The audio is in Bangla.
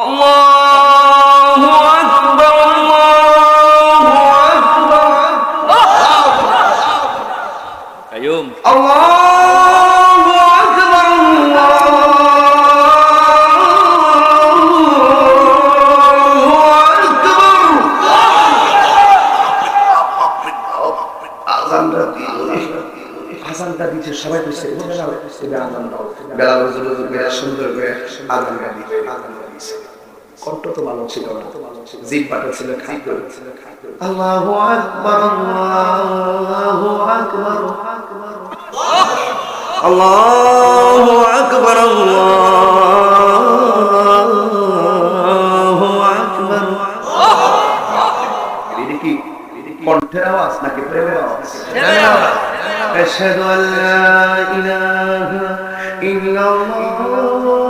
আল্লাহু আকবার, আল্লাহু আকবার। কাইয়ুম, আল্লাহু আকবার, আল্লাহু আকবার। আযানটা দিতে সবাই কইছে বেলাল হুজুর সুন্দর করে আযানটা দিতে কণ্ঠ তো ভালো ছিল না, জিহ্বাটা ছিল খাদ্য। আল্লাহু আকবার, আল্লাহু আকবার, আল্লাহু আকবার, আল্লাহু আকবার। এটা কি কণ্ঠের আওয়াজ নাকি প্রেমের আওয়াজ? আশহাদু আল্লা ইলাহা ইল্লাল্লাহ